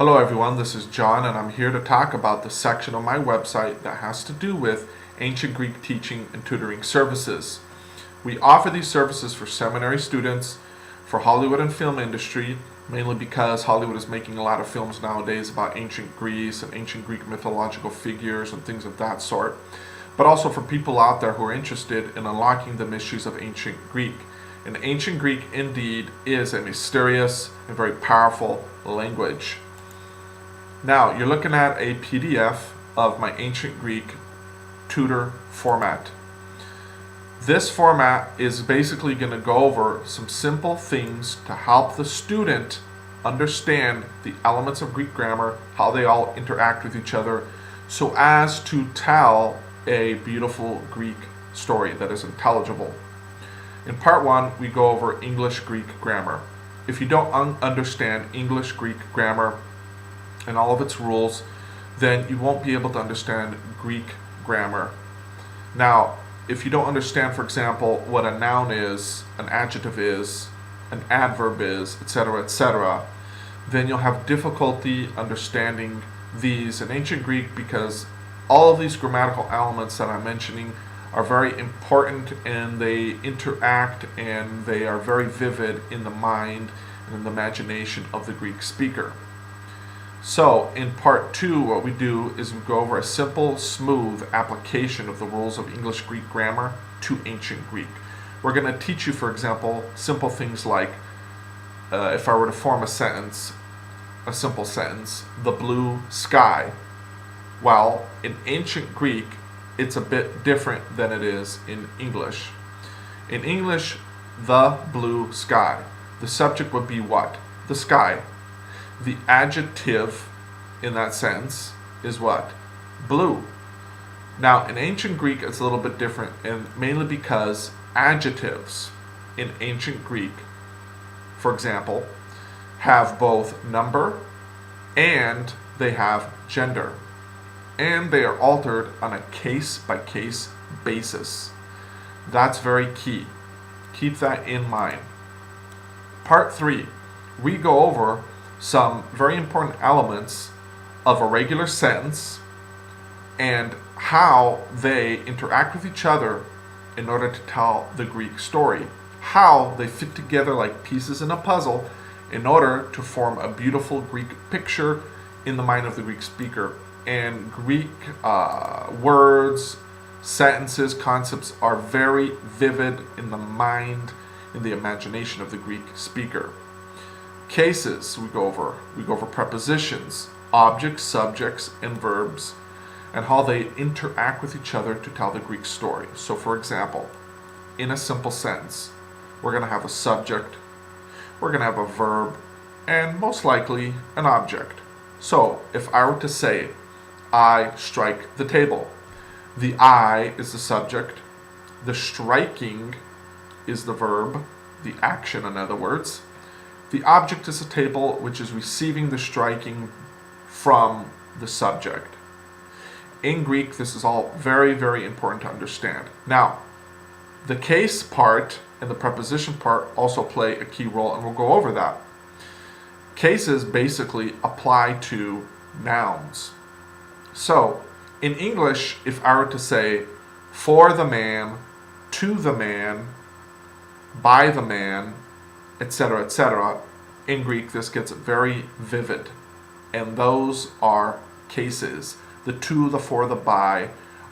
Hello everyone, this is John and I'm here to talk about the section on my website that has to do with ancient Greek teaching and tutoring services. We offer these services for seminary students, for Hollywood and film industry, mainly because Hollywood is making a lot of films nowadays about ancient Greece and ancient Greek mythological figures and things of that sort, but also for people out there who are interested in unlocking the mysteries of ancient Greek. And ancient Greek indeed is a mysterious and very powerful language. Now, you're looking at a PDF of my ancient Greek tutor format. This format is basically going to go over some simple things to help the student understand the elements of Greek grammar, how they all interact with each other, so as to tell a beautiful Greek story that is intelligible. In part 1, we go over English-Greek grammar. If you don't understand English-Greek grammar and all of its rules, then you won't be able to understand Greek grammar. Now, if you don't understand, for example, what a noun is, an adjective is, an adverb is, etc., then you'll have difficulty understanding these in ancient Greek, because all of these grammatical elements that I'm mentioning are very important and they interact and they are very vivid in the mind and in the imagination of the Greek speaker. So, in part 2, what we do is we go over a simple, smooth application of the rules of English-Greek grammar to ancient Greek. We're going to teach you, for example, simple things like, if I were to form a sentence, a simple sentence, the blue sky. Well, in ancient Greek, it's a bit different than it is in English. In English, the blue sky. The subject would be what? The sky. The adjective in that sentence is what? Blue. Now, in ancient Greek, it's a little bit different, and mainly because adjectives in ancient Greek, for example, have both number and they have gender. And they are altered on a case-by-case basis. That's very key. Keep that in mind. Part 3, we go over some very important elements of a regular sentence and how they interact with each other in order to tell the Greek story. How they fit together like pieces in a puzzle in order to form a beautiful Greek picture in the mind of the Greek speaker. And Greek words, sentences, concepts are very vivid in the mind, in the imagination of the Greek speaker. Cases we go over prepositions, objects, subjects, and verbs, and how they interact with each other to tell the Greek story. So for example, in a simple sentence, we're going to have a subject, we're going to have a verb, and most likely an object. So if I were to say, I strike the table, the I is the subject, the striking is the verb, the action in other words. The object is a table which is receiving the striking from the subject. In Greek, this is all very, very important to understand. Now, the case part and the preposition part also play a key role, and we'll go over that. Cases basically apply to nouns. So, in English, if I were to say, for the man, to the man, by the man, etc., in Greek this gets very vivid, and those are cases. The to, the for, the by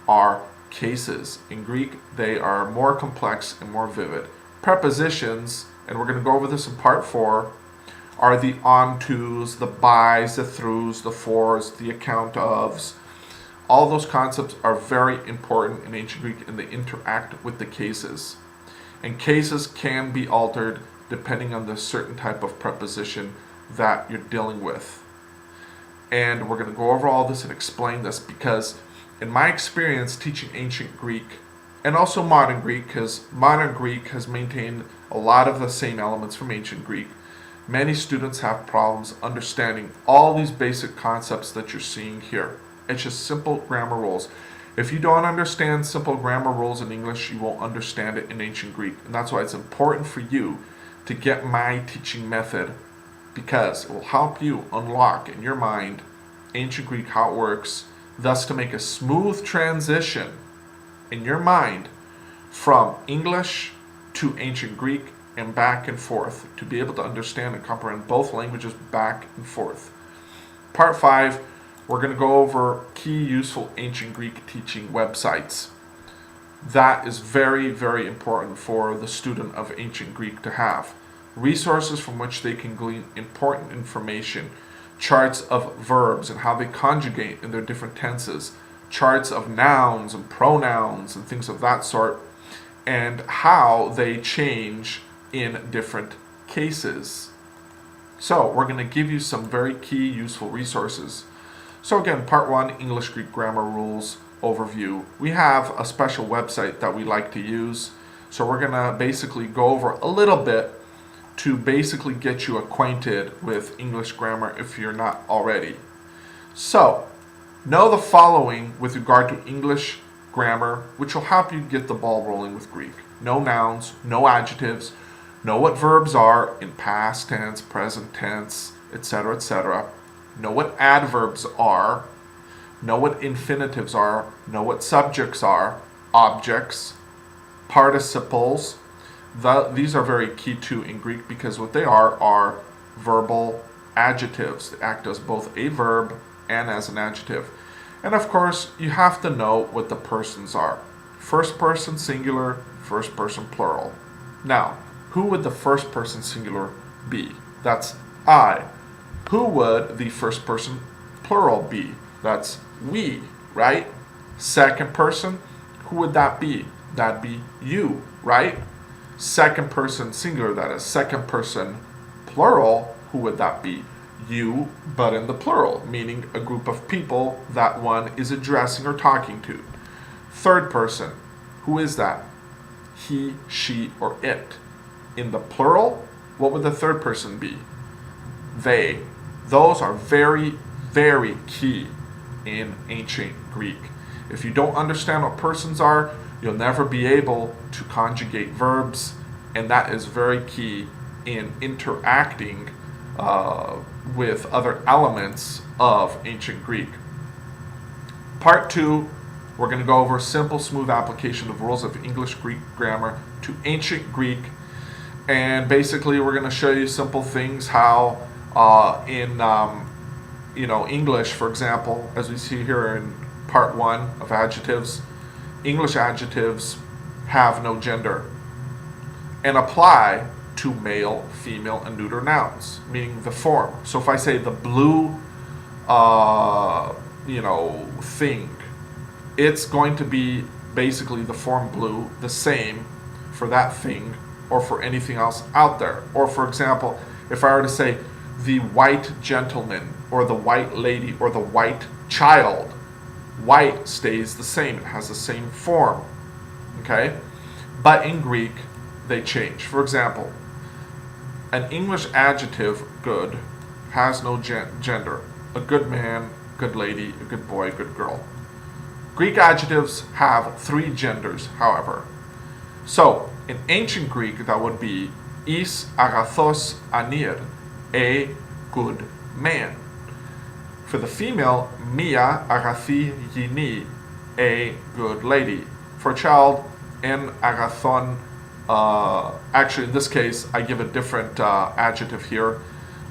are cases. In Greek they are more complex and more vivid. Prepositions, and we're going to go over this in part 4, are the ontos, the bys, the throughs, the fors, the account ofs. All those concepts are very important in ancient Greek, and they interact with the cases. And cases can be altered depending on the certain type of preposition that you're dealing with. And we're going to go over all this and explain this, because in my experience teaching ancient Greek, and also modern Greek, because modern Greek has maintained a lot of the same elements from ancient Greek, many students have problems understanding all these basic concepts that you're seeing here. It's just simple grammar rules. If you don't understand simple grammar rules in English, you won't understand it in ancient Greek. And that's why it's important for you to get my teaching method because it will help you unlock in your mind ancient Greek, how it works, thus to make a smooth transition in your mind from English to ancient Greek and back and forth, to be able to understand and comprehend both languages back and forth. Part 5, we're going to go over key useful ancient Greek teaching websites. That is very, very important for the student of ancient Greek to have. Resources from which they can glean important information, charts of verbs and how they conjugate in their different tenses, charts of nouns and pronouns and things of that sort, and how they change in different cases. So we're going to give you some very key useful resources. So again, part 1, English Greek grammar rules overview. We have a special website that we like to use. So we're going to basically go over a little bit to basically get you acquainted with English grammar if you're not already. So know the following with regard to English grammar, which will help you get the ball rolling with Greek. No nouns, no adjectives, know what verbs are in past tense, present tense, etc., etc. Know what adverbs are, know what infinitives are, know what subjects are, objects, participles. These are very key too in Greek, because what they are verbal adjectives. They act as both a verb and as an adjective. And of course, you have to know what the persons are. First person singular, first person plural. Now, who would the first person singular be? That's I. Who would the first person plural be? That's we, right? Second person, who would that be? That'd be you, right? Second person singular, that is second person plural, who would that be? You, but in the plural, meaning a group of people that one is addressing or talking to. Third person, who is that? He, she, or it. In the plural, what would the third person be? They. Those are very, very key in ancient Greek. If you don't understand what persons are, you'll never be able to conjugate verbs, and that is very key in interacting with other elements of ancient Greek. Part 2, we're going to go over simple, smooth application of rules of English Greek grammar to ancient Greek, and basically we're going to show you simple things how in English, for example, as we see here in part 1 of adjectives, English adjectives have no gender and apply to male, female, and neuter nouns, meaning the form. So if I say the blue, thing, it's going to be basically the form blue, the same for that thing or for anything else out there. Or for example, if I were to say the white gentleman or the white lady or the white child, white stays the same. It has the same form. Okay? But in Greek, they change. For example, an English adjective, good, has no gender. A good man, good lady, a good boy, good girl. Greek adjectives have 3 genders, however. So, in ancient Greek, that would be is agathos anir, a good man. For the female, mia agathi gini, a good lady. For a child, en agathon, actually in this case, I give a different adjective here,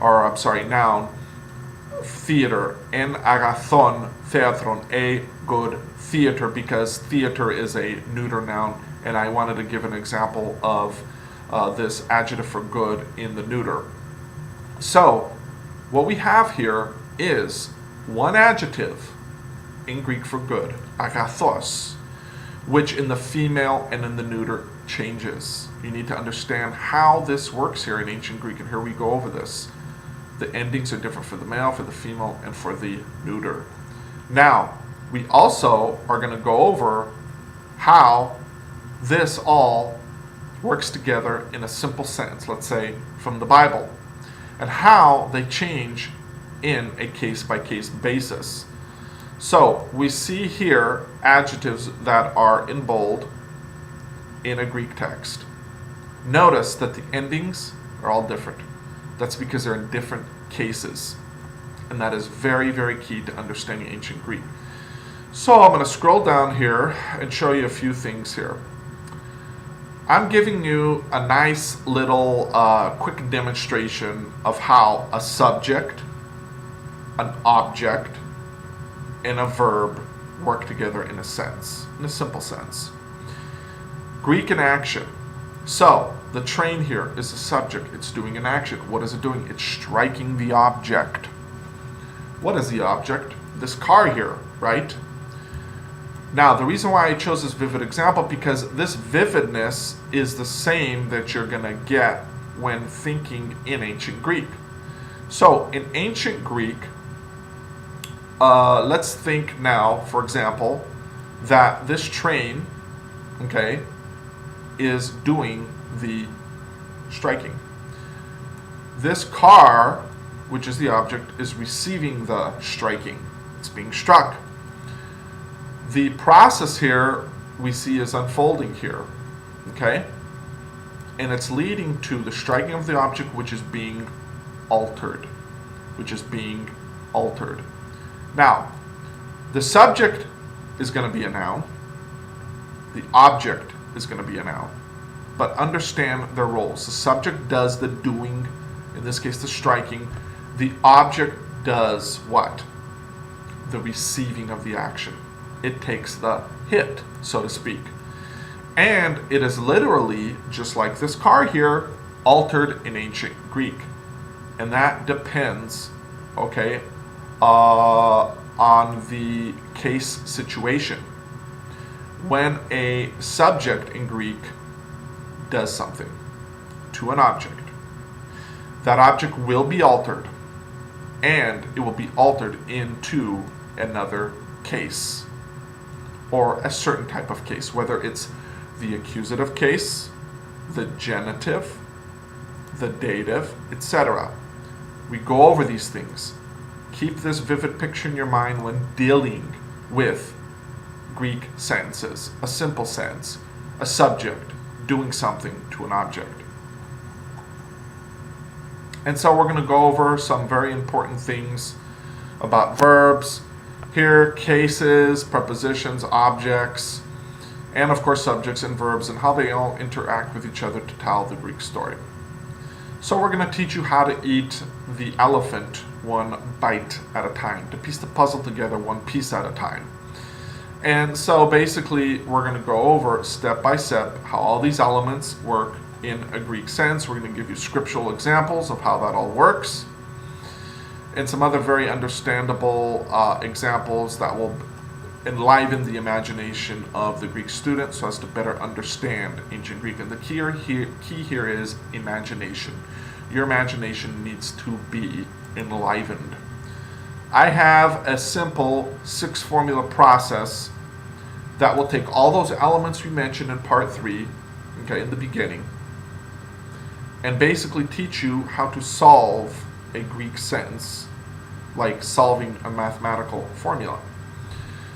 or I'm sorry, noun, theater, en agathon theatron, a good theater, because theater is a neuter noun, and I wanted to give an example of this adjective for good in the neuter. So, what we have here is one adjective in Greek for good, agathos, which in the female and in the neuter changes. You need to understand how this works here in ancient Greek, and here we go over this. The endings are different for the male, for the female, and for the neuter. Now, we also are going to go over how this all works together in a simple sentence, let's say from the Bible, and how they change in a case-by-case basis. So we see here adjectives that are in bold in a Greek text. Notice that the endings are all different. That's because they're in different cases. And that is very, very key to understanding ancient Greek. So I'm going to scroll down here and show you a few things here. I'm giving you a nice little quick demonstration of how a subject, an object, and a verb work together in a sense, in a simple sense. Greek in action. So the train here is the subject. It's doing an action. What is it doing? It's striking the object. What is the object? This car here, right? Now, the reason why I chose this vivid example, because this vividness is the same that you're going to get when thinking in ancient Greek. So, in ancient Greek, let's think now, for example, that this train, okay, is doing the striking. This car, which is the object, is receiving the striking. It's being struck. The process here we see is unfolding here, okay? And it's leading to the striking of the object, which is being altered, Now, the subject is going to be a noun. The object is going to be a noun. But understand their roles. The subject does the doing, in this case the striking. The object does what? The receiving of the action. It takes the hit, so to speak. And it is literally, just like this car here, altered in ancient Greek. And that depends, okay, on the case situation. When a subject in Greek does something to an object, that object will be altered, and it will be altered into another case, or a certain type of case, whether it's the accusative case, the genitive, the dative, etc. We go over these things. Keep this vivid picture in your mind when dealing with Greek sentences. A simple sentence, a subject doing something to an object. And so we're going to go over some very important things about verbs. Here, cases, prepositions, objects, and of course subjects and verbs, and how they all interact with each other to tell the Greek story. So we're going to teach you how to eat the elephant one bite at a time, to piece the puzzle together one piece at a time. And so basically we're going to go over step by step how all these elements work in a Greek sense. We're going to give you scriptural examples of how that all works, and some other very understandable examples that will enliven the imagination of the Greek student so as to better understand ancient Greek. And the key here is imagination. Your imagination needs to be enlivened. I have a simple 6-formula process that will take all those elements we mentioned in part 3, okay, in the beginning, and basically teach you how to solve a Greek sentence, like solving a mathematical formula.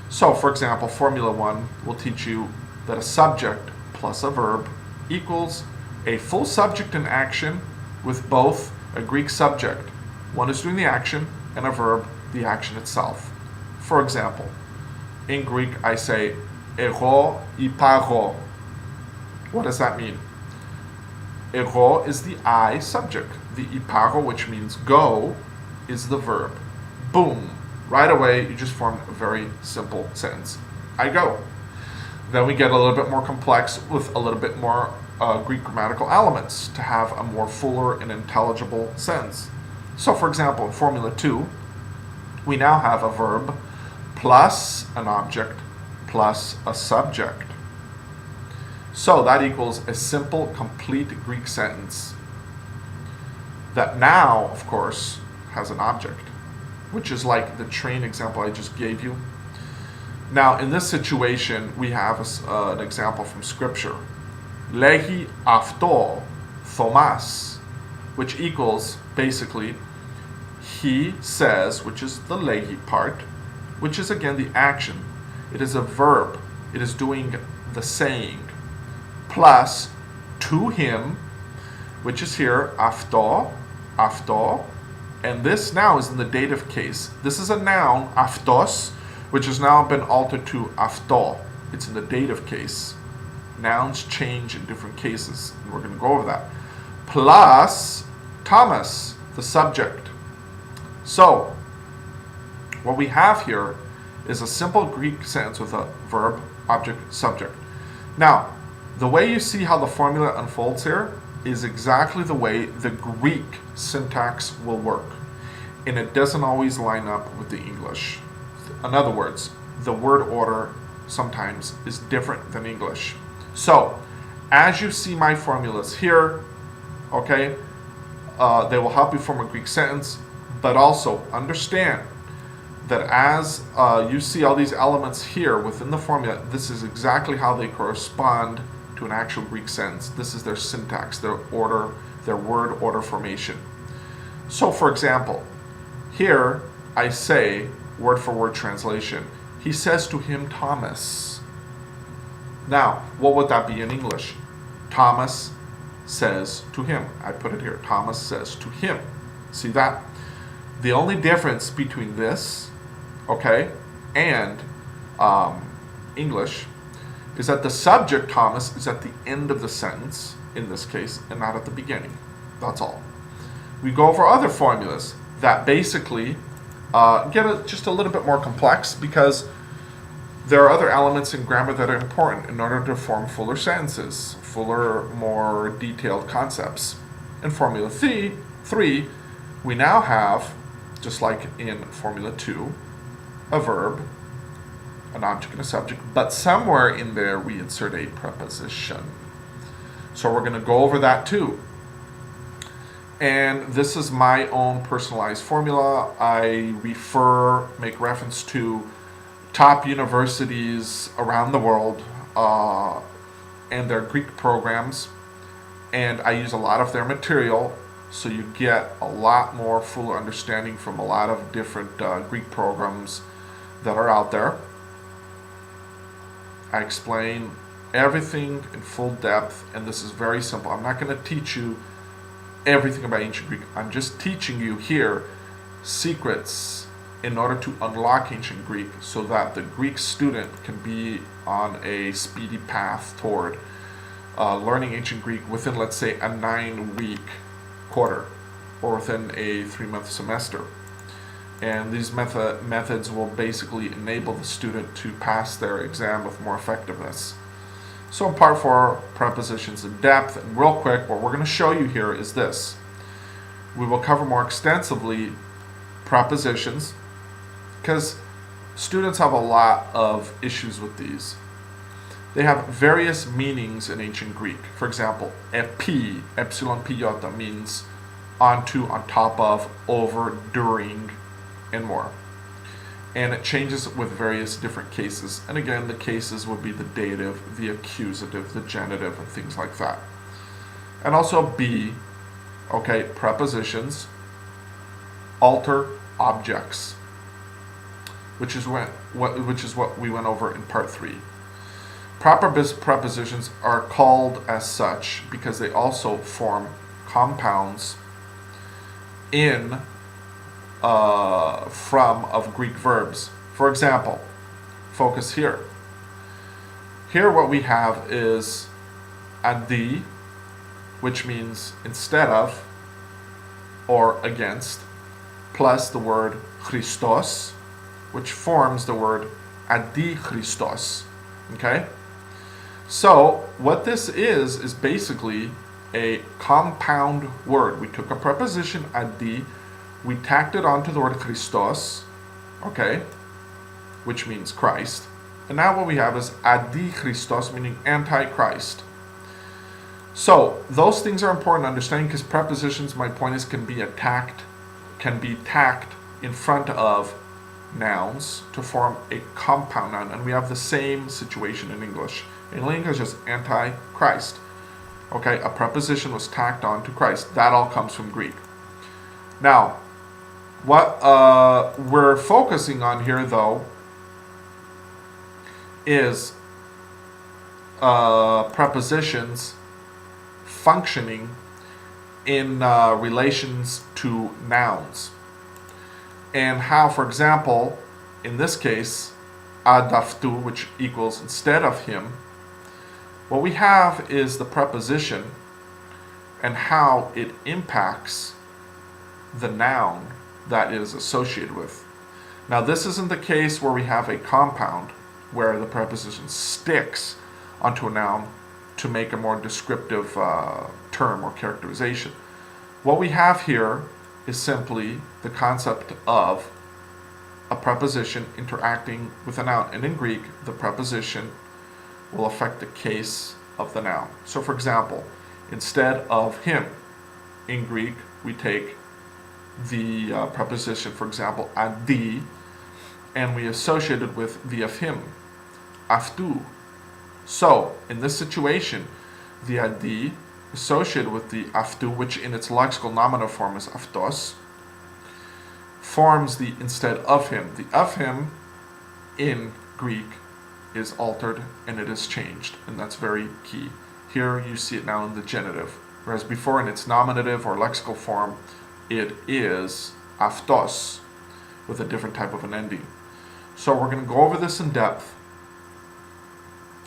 So, for example, Formula 1 will teach you that a subject plus a verb equals a full subject in action with both a Greek subject, one is doing the action, and a verb, the action itself. For example, in Greek I say εγώ υπάρχω. What does that mean? Εγώ is the I subject. The υπάρχω, which means go, is the verb. Boom. Right away, you just formed a very simple sentence. I go. Then we get a little bit more complex with a little bit more Greek grammatical elements to have a more fuller and intelligible sentence. So, for example, in Formula 2, we now have a verb plus an object plus a subject. So that equals a simple, complete Greek sentence that now, of course, has an object, which is like the train example I just gave you. Now, in this situation, we have an example from Scripture. Λέγει αυτό Thomas, which equals, basically, he says, which is the λέγει part, which is again the action. It is a verb. It is doing the saying. Plus, to him, which is here, αυτό, αυτό, and this now is in the dative case. This is a noun, αυτός, which has now been altered to αυτό. It's in the dative case. Nouns change in different cases, and we're going to go over that. Plus Thomas, the subject. So, what we have here is a simple Greek sentence with a verb, object, subject. Now, the way you see how the formula unfolds here is exactly the way the Greek syntax will work. And it doesn't always line up with the English. In other words, the word order sometimes is different than English. So, as you see my formulas here, okay, they will help you form a Greek sentence, but also understand that as you see all these elements here within the formula, this is exactly how they correspond to an actual Greek sentence. This is their syntax, their order, their word order formation. So, for example, here I say, word for word translation, he says to him, Thomas. Now, what would that be in English? Thomas says to him. I put it here. Thomas says to him. See that? The only difference between this, okay, and English is that the subject, Thomas, is at the end of the sentence, in this case, and not at the beginning. That's all. We go over other formulas that basically get just a little bit more complex because there are other elements in grammar that are important in order to form fuller sentences, fuller, more detailed concepts. In Formula 3, we now have, just like in Formula 2, a verb, an object and a subject, but somewhere in there we insert a preposition. So we're going to go over that too. And this is my own personalized formula. I make reference to top universities around the world and their Greek programs, and I use a lot of their material, so you get a lot more fuller understanding from a lot of different Greek programs that are out there. I explain everything in full depth, and this is very simple. I'm not going to teach you everything about ancient Greek. I'm just teaching you here secrets in order to unlock ancient Greek so that the Greek student can be on a speedy path toward learning ancient Greek within, let's say, a 9-week quarter or within a 3-month semester. And these methods will basically enable the student to pass their exam with more effectiveness. So in part 4, prepositions in depth, and real quick, what we're going to show you here is this. We will cover more extensively prepositions because students have a lot of issues with these. They have various meanings in ancient Greek. For example, epi, epsilon pi iota, means onto, on top of, over, during, and more. And it changes with various different cases. And again, the cases would be the dative, the accusative, the genitive, and things like that. And also be, okay, prepositions alter objects, which is what we went over in part 3. Proper prepositions are called as such because they also form compounds in of Greek verbs. For example, focus here. Here what we have is adi, which means instead of or against, plus the word Christos, which forms the word adi Christos. Okay? So what this is basically a compound word. We took a preposition adi, we tacked it onto the word Christos, okay, which means Christ. And now what we have is adi Christos, meaning anti-Christ. So those things are important to understand because prepositions, my point is, can be tacked in front of nouns to form a compound noun. And we have the same situation in English. In English, it's anti-Christ. Okay, a preposition was tacked on to Christ. That all comes from Greek. Now, what we're focusing on here, though, is prepositions functioning in relations to nouns. And how, for example, in this case, adaftu, which equals instead of him, what we have is the preposition and how it impacts the noun that is associated with. Now, this isn't the case where we have a compound where the preposition sticks onto a noun to make a more descriptive term or characterization. What we have here is simply the concept of a preposition interacting with a noun. And in Greek, the preposition will affect the case of the noun. So for example, instead of him, in Greek, we take the preposition, for example, adi, and we associate it with the of him, aftu. So, in this situation, the adi associated with the aftu, which in its lexical nominative form is aftos, forms the instead of him. The of him in Greek is altered and it is changed, and that's very key. Here you see it now in the genitive, whereas before in its nominative or lexical form, it is aftos with a different type of an ending. So we're going to go over this in depth,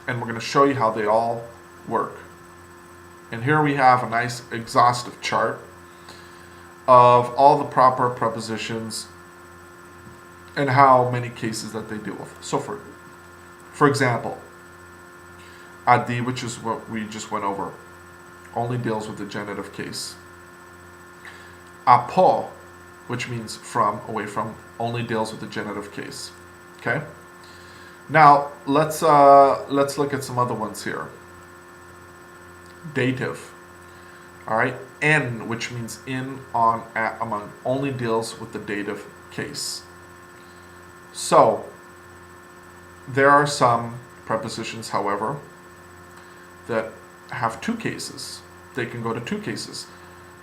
and we're going to show you how they all work. And here we have a nice exhaustive chart of all the proper prepositions and how many cases that they deal with. So for example, adi, which is what we just went over, only deals with the genitive case. Apo, which means from, away from, only deals with the genitive case. Okay? Now, let's look at some other ones here. Dative. All right? En, which means in, on, at, among, only deals with the dative case. So, there are some prepositions, however, that have two cases. They can go to two cases.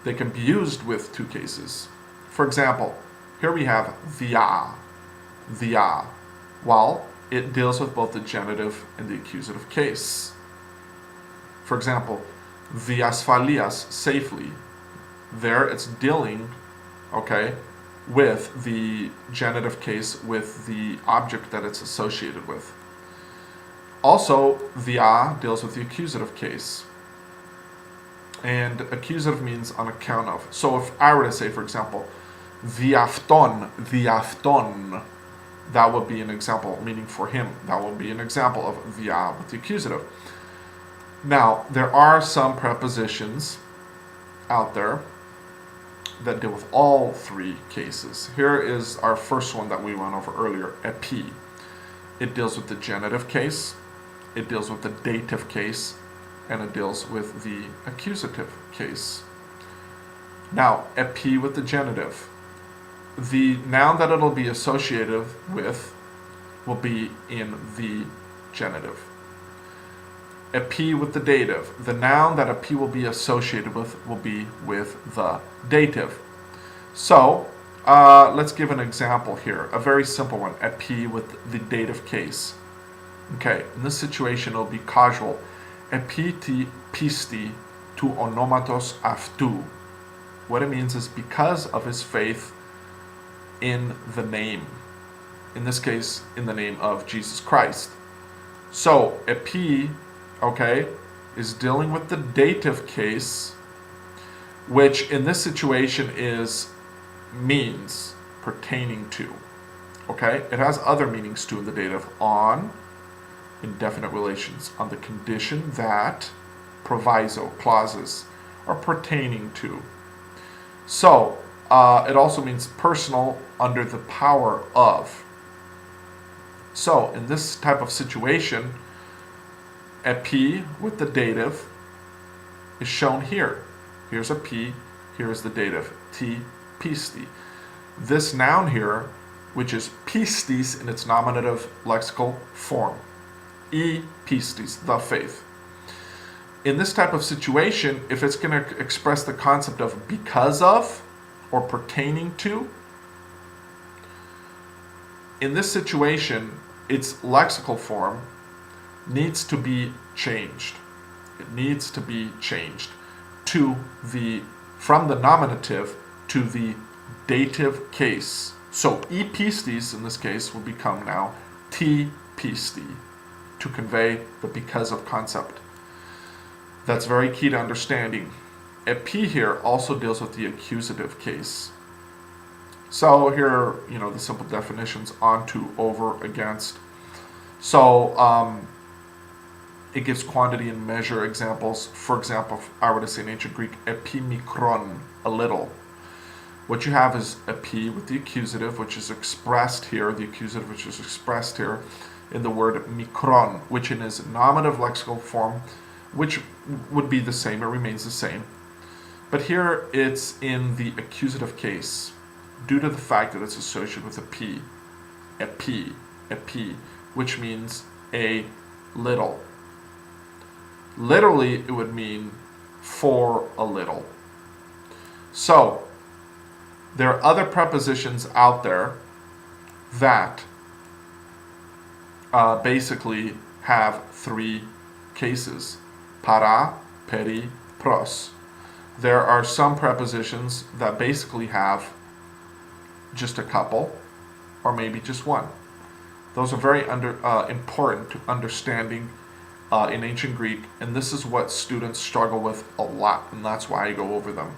They can be used with two cases. For example, here we have via. Well, it deals with both the genitive and the accusative case. For example, viasphalias, safely. There it's dealing, okay, with the genitive case, with the object that it's associated with. Also, via deals with the accusative case. And accusative means on account of. So if I were to say, for example, viafton, that would be an example, meaning for him. That would be an example of via with the accusative. Now, there are some prepositions out there that deal with all three cases. Here is our first one that we went over earlier, epi. It deals with the genitive case, it deals with the dative case, and it deals with the accusative case. Now, epi with the genitive. The noun that it'll be associated with will be in the genitive. Epi with the dative. The noun that epi will be associated with will be with the dative. So, let's give an example here. A very simple one. Epi with the dative case. Okay, in this situation it'll be casual. Epi ti pisti tu onomatos aftu. What it means is because of his faith in the name. In this case, in the name of Jesus Christ. So, epi, okay, is dealing with the dative case, which in this situation is means, pertaining to. Okay, it has other meanings too in the dative. On, indefinite relations, on the condition that, proviso, clauses, are pertaining to. So, it also means personal, under the power of. So, in this type of situation, epi with the dative is shown here. Here's a p, here's the dative, ti pisti. This noun here, which is pistis in its nominative lexical form, e pistis, the faith. In this type of situation, if it's going to express the concept of because of or pertaining to, in this situation, its lexical form needs to be changed. It needs to be changed to the from the nominative to the dative case. So e pistis in this case will become now t pisti to convey the because of concept. That's very key to understanding. Epi here also deals with the accusative case. So here, the simple definitions: on to, over, against. So it gives quantity and measure examples. For example, if I were to say in ancient Greek, epimikron, a little. What you have is epi with the accusative, which is expressed here, in the word mikron, which in its nominative lexical form, which would be the same, it remains the same. But here it's in the accusative case, due to the fact that it's associated with epi, which means a little. Literally, it would mean for a little. So, there are other prepositions out there that basically have three cases: para, peri, pros. There are some prepositions that basically have just a couple, or maybe just one. Those are very important to understanding in ancient Greek, and this is what students struggle with a lot, and that's why I go over them.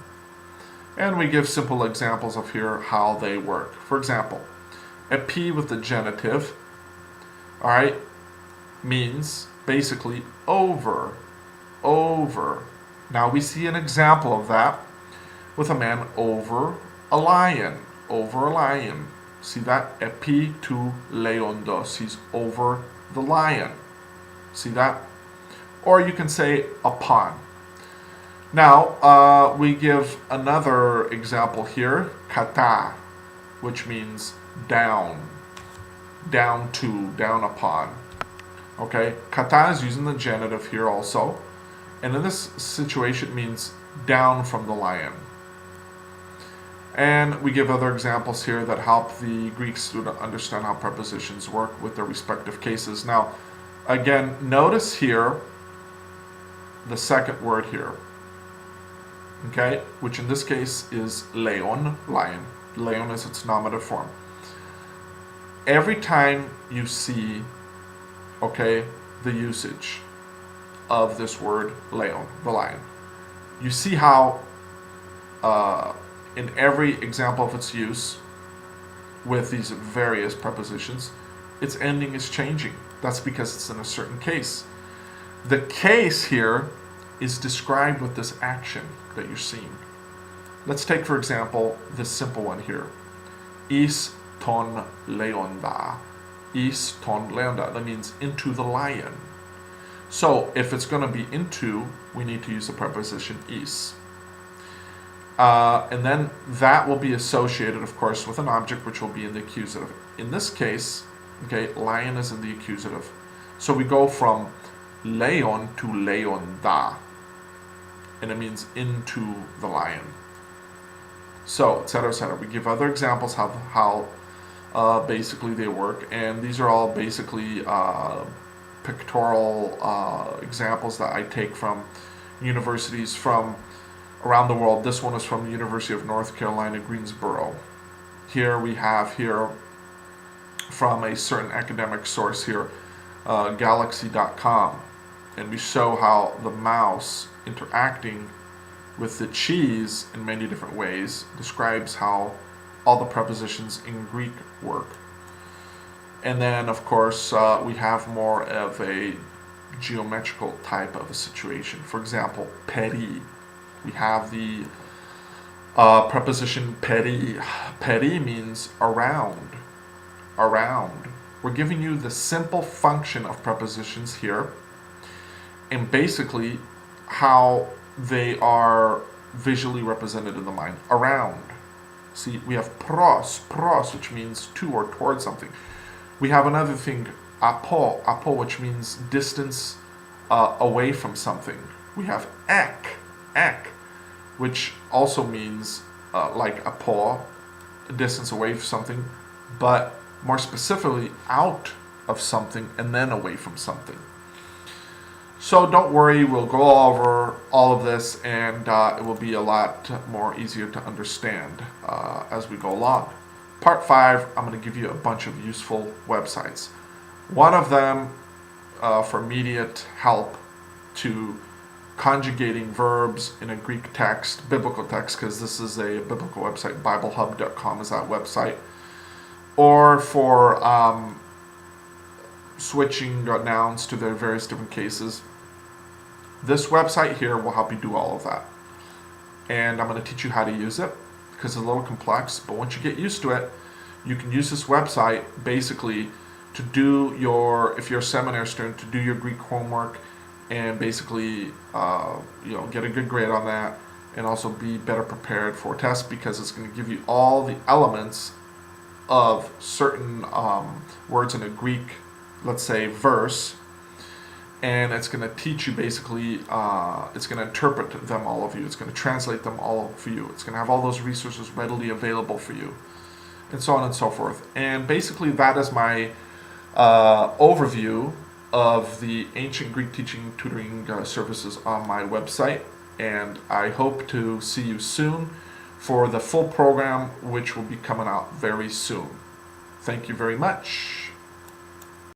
And we give simple examples of here how they work. For example, epi with the genitive, all right, means basically over. Now we see an example of that with a man over a lion. See that? Epi tu leondos. He's over the lion. See that? Or you can say upon. Now, we give another example here, kata, which means down to, down upon. Okay, kata is using the genitive here also, and in this situation it means down from the lion. And we give other examples here that help the Greek student understand how prepositions work with their respective cases. Now, again, notice here the second word here, okay, which in this case is leon, lion. Leon is its nominative form. Every time you see, okay, the usage of this word leon, the lion, you see how in every example of its use with these various prepositions, its ending is changing. That's because it's in a certain case. The case here is described with this action that you're seeing. Let's take, for example, this simple one here. Is ton leonda. Is ton leonda. That means into the lion. So if it's going to be into, we need to use the preposition is. And then that will be associated, of course, with an object which will be in the accusative. In this case, okay, lion is in the accusative. So we go from leon to leonda. And it means into the lion. So, etc., etc. We give other examples how basically they work. And these are all basically pictorial examples that I take from universities from around the world. This one is from the University of North Carolina, Greensboro. Here we have here from a certain academic source here, galaxy.com. And we show how the mouse interacting with the cheese in many different ways describes how all the prepositions in Greek work. And then, of course, we have more of a geometrical type of a situation. For example, peri. We have the preposition peri. Peri means around. Around. We're giving you the simple function of prepositions here, and basically how they are visually represented in the mind. Around. See, we have pros, which means to or towards something. We have another thing, apo, which means distance away from something. We have ek, which also means like apo, distance away from something, but more specifically out of something and then away from something. So don't worry, we'll go over all of this, and it will be a lot more easier to understand as we go along. Part 5, I'm going to give you a bunch of useful websites. One of them for immediate help to conjugating verbs in a Greek text, biblical text, because this is a biblical website, BibleHub.com is that website, or for switching nouns to their various different cases. This website here will help you do all of that. And I'm going to teach you how to use it because it's a little complex, but once you get used to it, you can use this website basically to do your, if you're a seminary student, to do your Greek homework and basically get a good grade on that, and also be better prepared for tests, because it's going to give you all the elements of certain words in a Greek, let's say, verse, and it's going to teach you basically, it's going to interpret them all of you, it's going to translate them all for you, it's going to have all those resources readily available for you, and so on and so forth. And basically that is my overview of the ancient Greek teaching tutoring services on my website, and I hope to see you soon for the full program, which will be coming out very soon. Thank you very much.